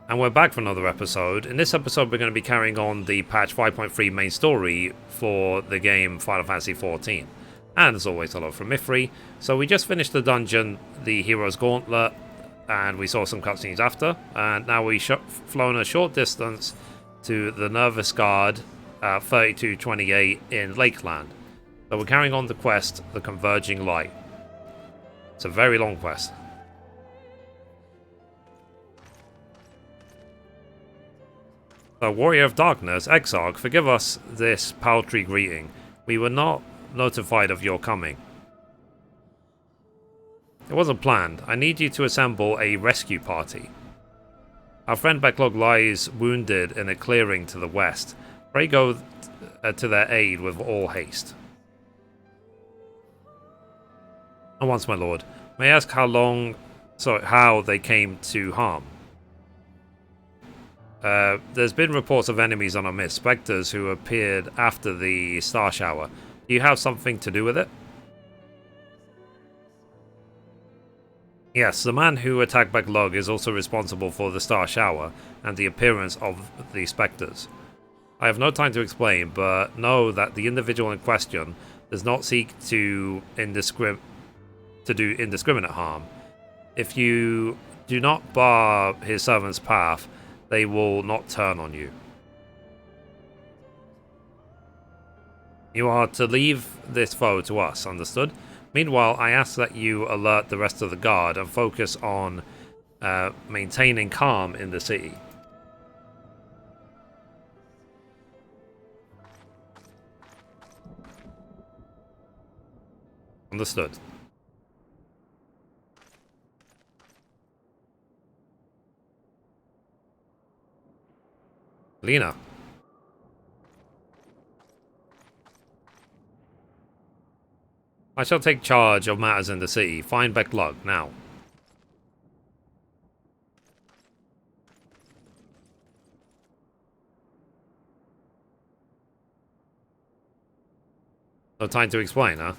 And we're back for another episode. In this episode, we're going to be carrying on the patch 5.3 main story for the game Final Fantasy XIV. And as always, hello from Mithrie. So we just finished the dungeon, the Hero's Gauntlet, and we saw some cutscenes after. And now we've flown a short distance to the Nervous Guard at 3228 in Lakeland. So we're carrying on the quest, the Converging Light. It's a very long quest. So, Warrior of Darkness, Exarch, forgive us this paltry greeting. We were not notified of your coming. It wasn't planned. I need you to assemble a rescue party. Our friend Backlog lies wounded in a clearing to the west. Pray go to their aid with all haste. And once, my lord, may I ask how they came to harm? There's been reports of enemies on our midst, spectres who appeared after the star shower. Do you have something to do with it? Yes, the man who attacked Backlog is also responsible for the star shower and the appearance of the spectres. I have no time to explain, but know that the individual in question does not seek to do indiscriminate harm. If you do not bar his servant's path, they will not turn on you. You are to leave this foe to us, understood? Meanwhile, I ask that you alert the rest of the guard and focus on maintaining calm in the city. Understood. Lena. I shall take charge of matters in the city. Find Backlog now. No time to explain, huh?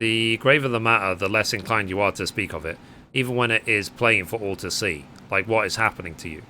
The graver the matter, the less inclined you are to speak of it, even when it is plain for all to see, like what is happening to you.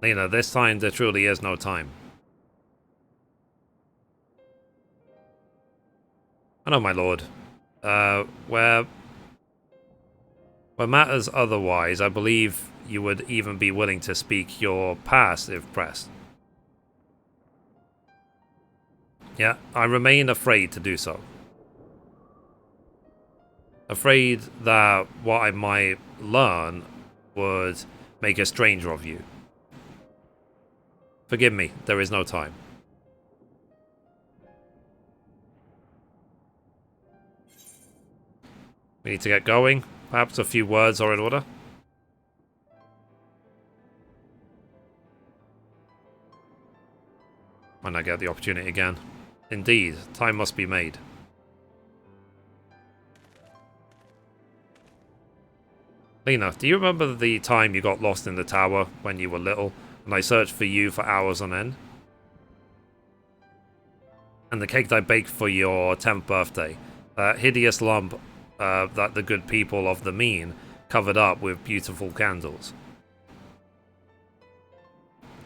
Lena, this time there truly is no time. I know, my lord. Where matters otherwise, I believe you would even be willing to speak your past if pressed. Yeah, I remain afraid to do so. Afraid that what I might learn would make a stranger of you. Forgive me, there is no time. We need to get going. Perhaps a few words are in order. When I get the opportunity again. Indeed, time must be made. Lena, do you remember the time you got lost in the tower when you were little, and I searched for you for hours on end? And the cake I baked for your 10th birthday, that hideous lump that the good people of the mean covered up with beautiful candles.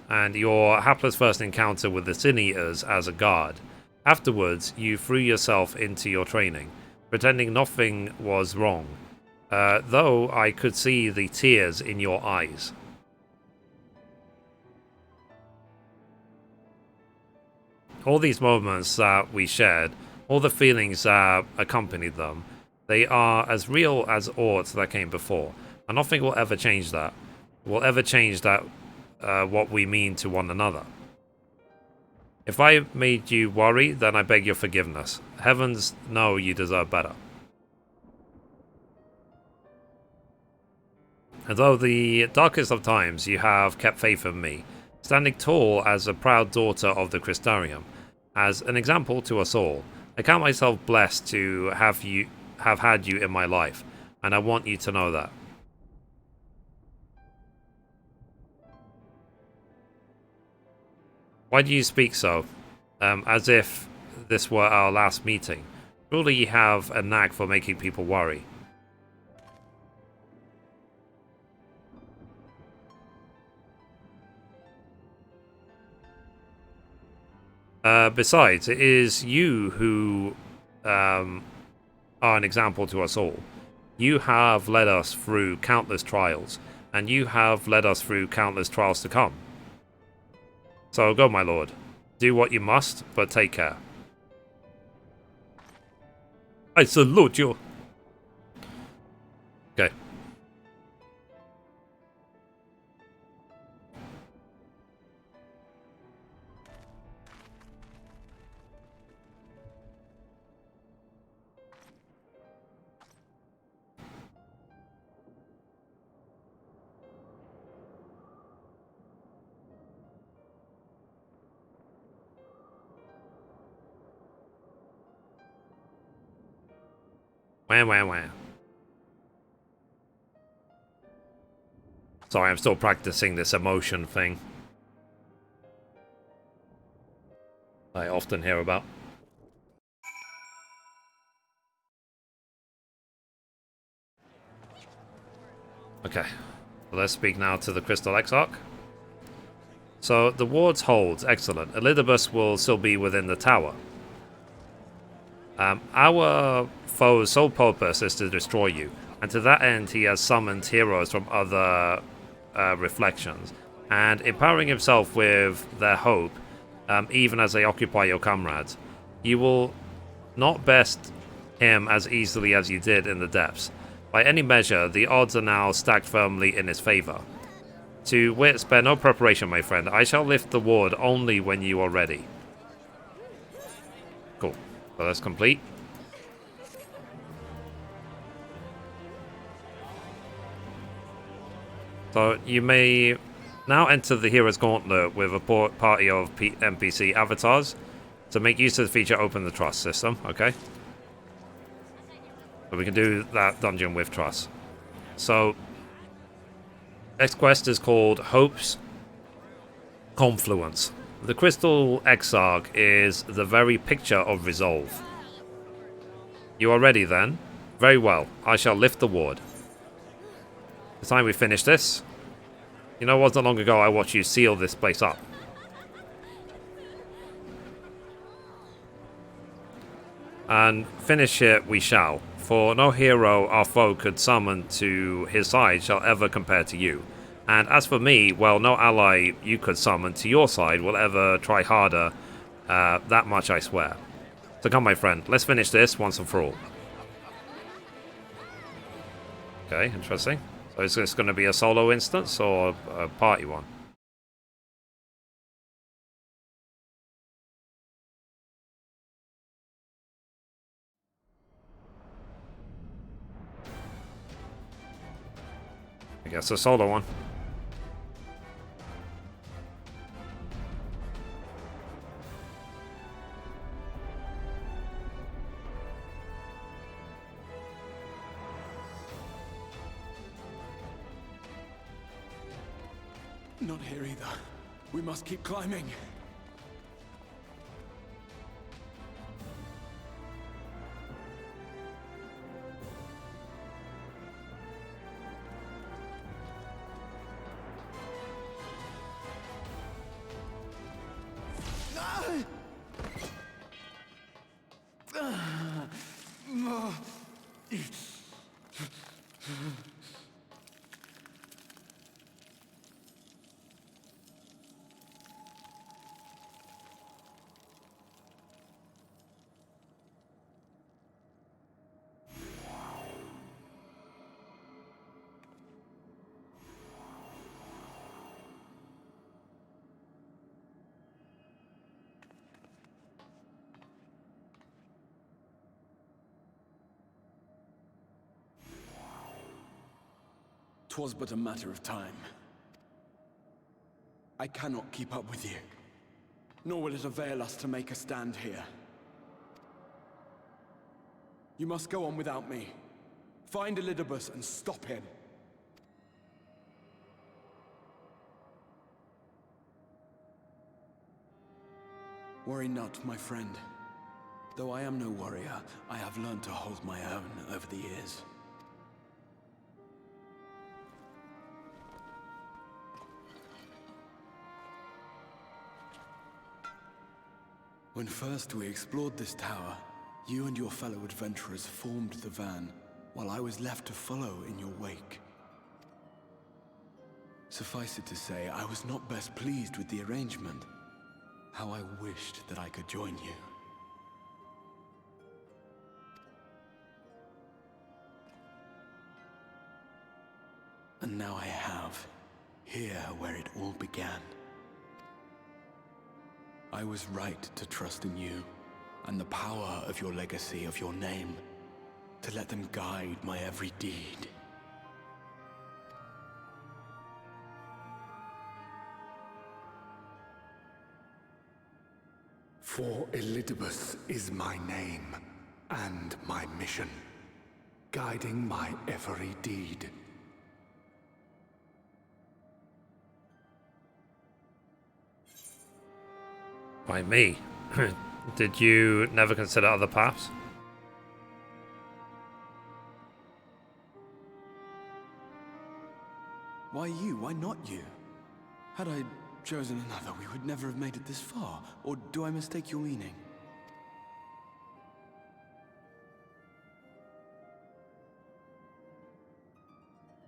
And your hapless first encounter with the Sin Eaters as a guard. Afterwards, you threw yourself into your training, pretending nothing was wrong, though I could see the tears in your eyes. All these moments that we shared, all the feelings that accompanied them, they are as real as aught that came before, and nothing will ever change that. Will ever change that what we mean to one another. If I made you worry, then I beg your forgiveness. Heavens know you deserve better. And though the darkest of times you have kept faith in me, standing tall as a proud daughter of the Crystarium, as an example to us all, I count myself blessed to have had you in my life, and I want you to know that. Why do you speak so? As if this were our last meeting. Surely you have a knack for making people worry. Besides, it is you who are an example to us all. You have led us through countless trials, and you have led us through countless trials to come. So go, my lord. Do what you must, but take care. I salute you. Okay. Wah, wah, wah. Sorry, I'm still practicing this emotion thing I often hear about. Okay, let's speak now to the Crystal Exarch. So, the wards holds, excellent. Elidibus will still be within the tower. Our foe's sole purpose is to destroy you, and to that end he has summoned heroes from other reflections, and empowering himself with their hope, even as they occupy your comrades. You will not best him as easily as you did in the depths. By any measure, the odds are now stacked firmly in his favour. To wit, spare no preparation, my friend. I shall lift the ward only when you are ready. Cool. So that's complete. So you may now enter the Hero's Gauntlet with a party of NPC avatars. To make use of the feature, open the trust system, okay? So we can do that dungeon with trust. So, next quest is called Hope's Confluence. The Crystal Exarch is the very picture of resolve. You are ready then? Very well, I shall lift the ward. It's time we finish this. You know, it wasn't long ago I watched you seal this place up. And finish it we shall, for no hero our foe could summon to his side shall ever compare to you. And as for me, well, no ally you could summon to your side will ever try harder, that much I swear. So come, my friend, let's finish this once and for all. Okay, interesting. So is this going to be a solo instance or a party one? I guess a solo one. Not here either. We must keep climbing. "'Twas but a matter of time. I cannot keep up with you, nor will it avail us to make a stand here. You must go on without me. Find Elidibus and stop him. Worry not, my friend. Though I am no warrior, I have learned to hold my own over the years. When first we explored this tower, you and your fellow adventurers formed the van, while I was left to follow in your wake. Suffice it to say, I was not best pleased with the arrangement. How I wished that I could join you. And now I have, here where it all began. I was right to trust in you, and the power of your legacy, of your name, to let them guide my every deed. For Elidibus is my name, and my mission, guiding my every deed. By me? Did you never consider other paths? Why you? Why not you? Had I chosen another, we would never have made it this far. Or do I mistake your meaning?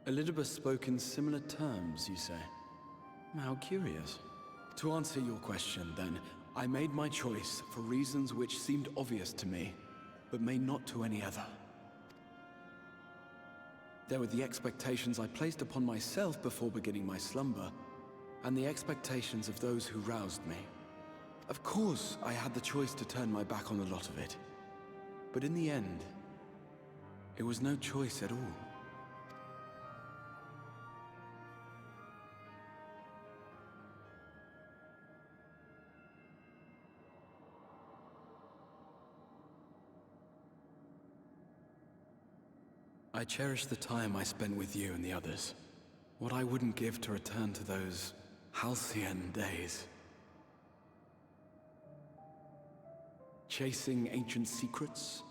Elidibus spoke in similar terms, you say? How curious. To answer your question, then, I made my choice for reasons which seemed obvious to me, but may not to any other. There were the expectations I placed upon myself before beginning my slumber, and the expectations of those who roused me. Of course, I had the choice to turn my back on a lot of it, but in the end, it was no choice at all. I cherish the time I spent with you and the others. What I wouldn't give to return to those halcyon days. Chasing ancient secrets,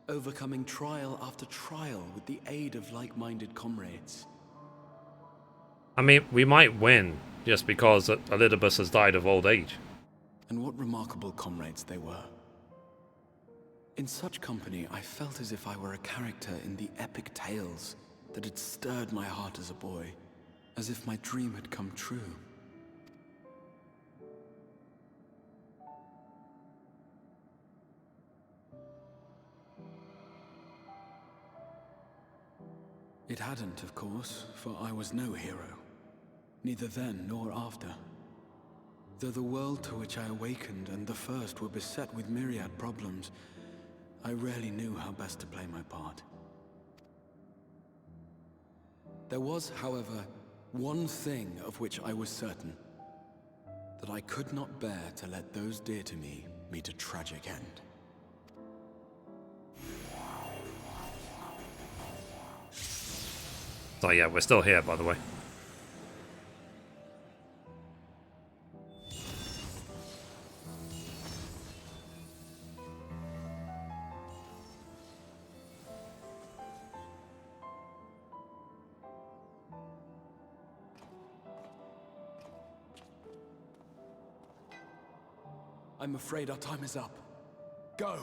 overcoming trial after trial with the aid of like-minded comrades. I mean, we might win just because Elidibus has died of old age. And what remarkable comrades they were. In such company, I felt as if I were a character in the epic tales that had stirred my heart as a boy, as if my dream had come true. It hadn't, of course, for I was no hero, neither then nor after. Though the world to which I awakened and the first were beset with myriad problems, I rarely knew how best to play my part. There was, however, one thing of which I was certain, that I could not bear to let those dear to me meet a tragic end. So yeah, we're still here, by the way. I'm afraid our time is up. Go!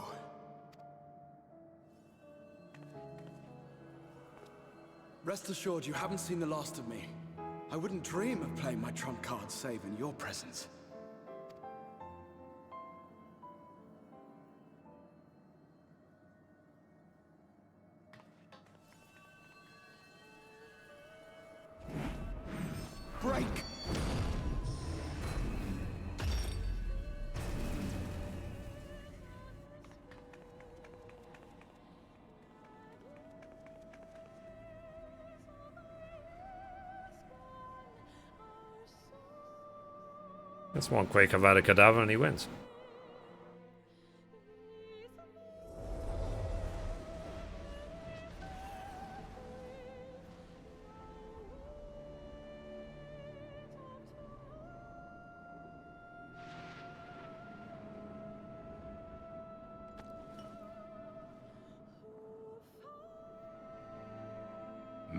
Rest assured, you haven't seen the last of me. I wouldn't dream of playing my trump card save in your presence. Break! That's one quick Avada Kedavra and he wins.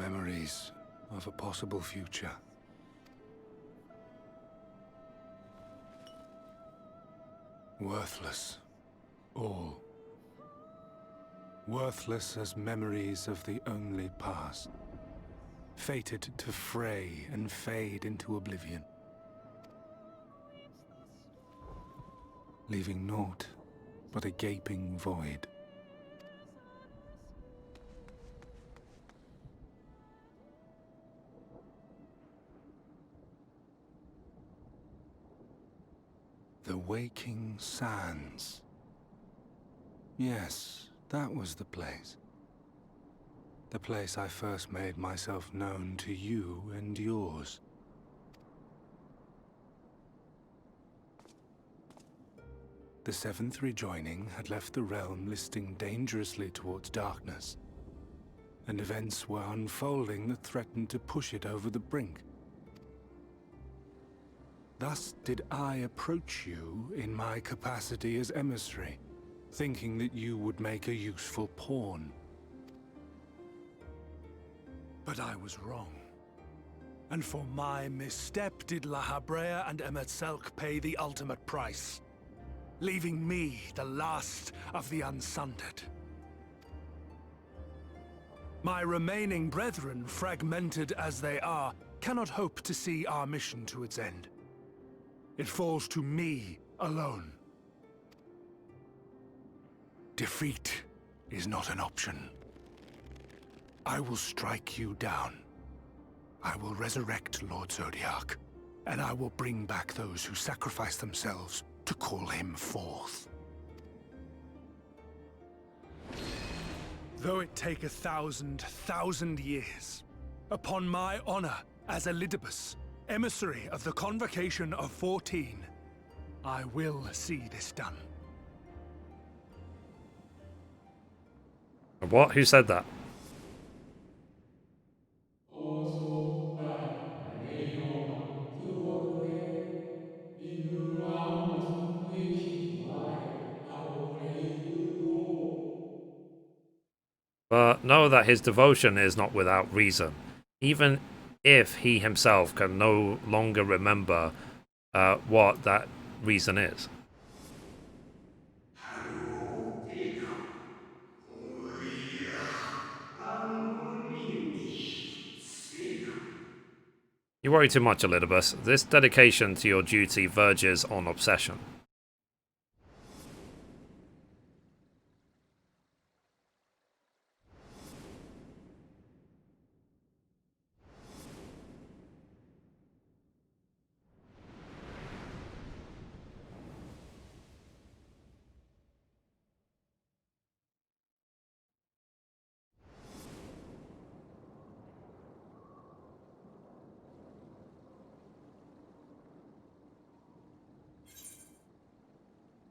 memories of a possible future. Worthless. All. Worthless as memories of the only past. Fated to fray and fade into oblivion. Leaving naught but a gaping void. The Waking Sands. Yes, that was the place. The place I first made myself known to you and yours. The Seventh Rejoining had left the realm listing dangerously towards darkness, and events were unfolding that threatened to push it over the brink. Thus did I approach you in my capacity as emissary, thinking that you would make a useful pawn. But I was wrong. And for my misstep did La Habrea and Emet-Selch pay the ultimate price, leaving me the last of the Unsundered. My remaining brethren, fragmented as they are, cannot hope to see our mission to its end. It falls to me alone. Defeat is not an option. I will strike you down. I will resurrect Lord Zodiac, and I will bring back those who sacrifice themselves to call him forth. Though it take 1,000 years, upon my honor as Elidibus, emissary of the Convocation of 14, I will see this done. What? Who said that? But know that his devotion is not without reason, even if he himself can no longer remember what that reason is. You worry too much, Elidibus. This dedication to your duty verges on obsession.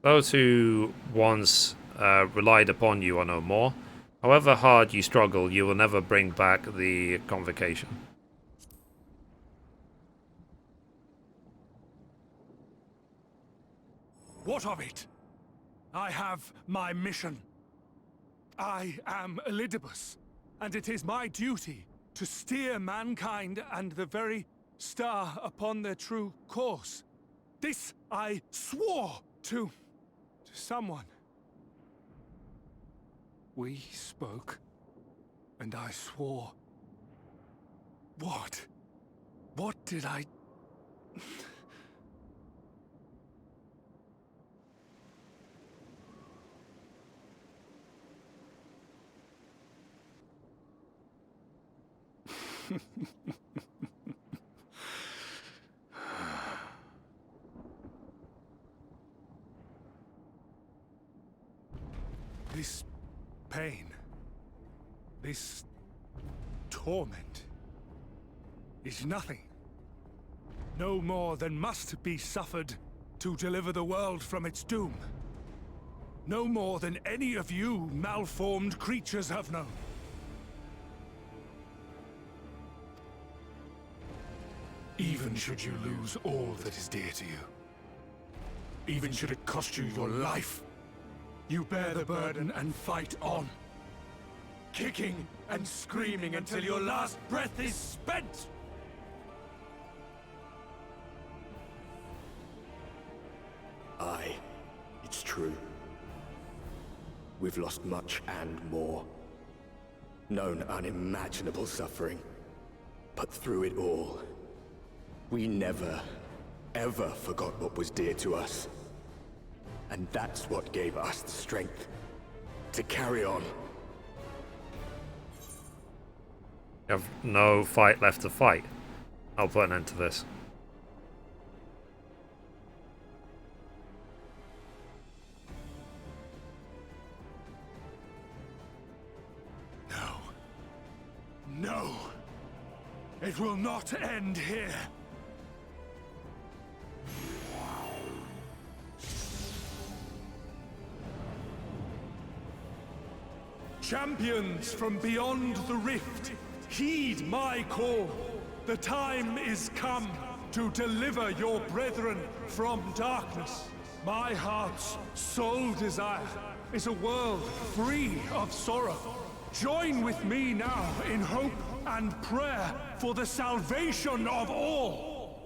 Those who once relied upon you are no more. However hard you struggle, you will never bring back the Convocation. What of it? I have my mission. I am Elidibus, and it is my duty to steer mankind and the very star upon their true course. This I swore to someone. We spoke, and I swore. What? What did I... This pain, this torment, is nothing. No more than must be suffered to deliver the world from its doom. No more than any of you malformed creatures have known. Even should you lose all that is dear to you, even should it cost you your life, you bear the burden and fight on. kicking and screaming until your last breath is spent! Aye, it's true. We've lost much and more. Known unimaginable suffering. But through it all, we never, ever forgot what was dear to us. And that's what gave us the strength to carry on. You have no fight left to fight. I'll put an end to this. No. It will not end here. Champions from beyond the rift, heed my call. The time is come to deliver your brethren from darkness. My heart's sole desire is a world free of sorrow. Join with me now in hope and prayer for the salvation of all.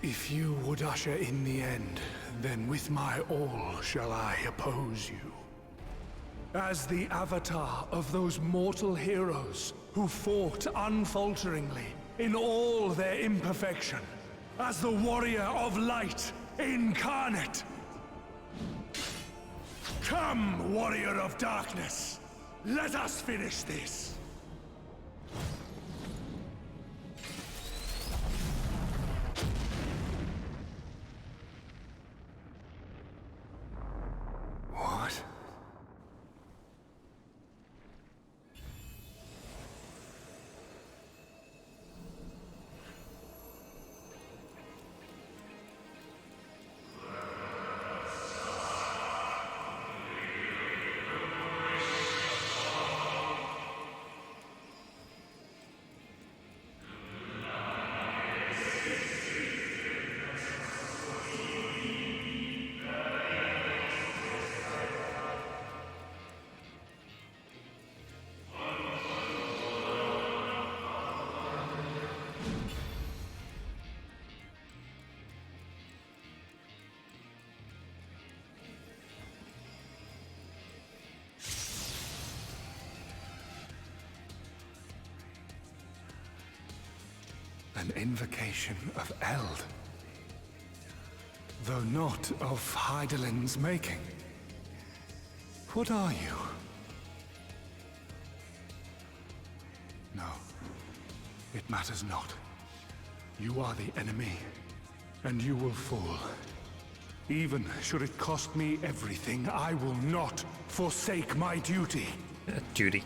If you would usher in the end, then with my all shall I oppose you. As the avatar of those mortal heroes who fought unfalteringly in all their imperfection. As the warrior of light incarnate. Come, warrior of darkness. Let us finish this. What? An invocation of Eld. Though not of Hydaelyn's making. What are you? No. It matters not. You are the enemy, and you will fall. Even should it cost me everything, I will not forsake my duty. Duty.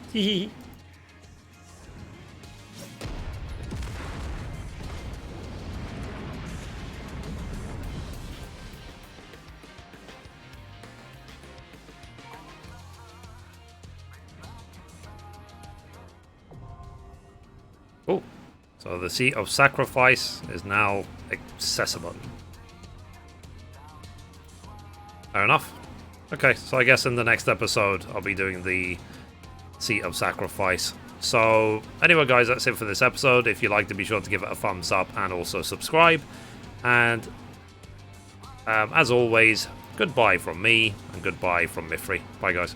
Oh, so the Seat of Sacrifice is now accessible. Fair enough. Okay, so I guess in the next episode I'll be doing the Seat of Sacrifice. So anyway guys, that's it for this episode. If you liked it, be sure to give it a thumbs up and also subscribe. And as always, goodbye from me and goodbye from Mithrie. Bye guys.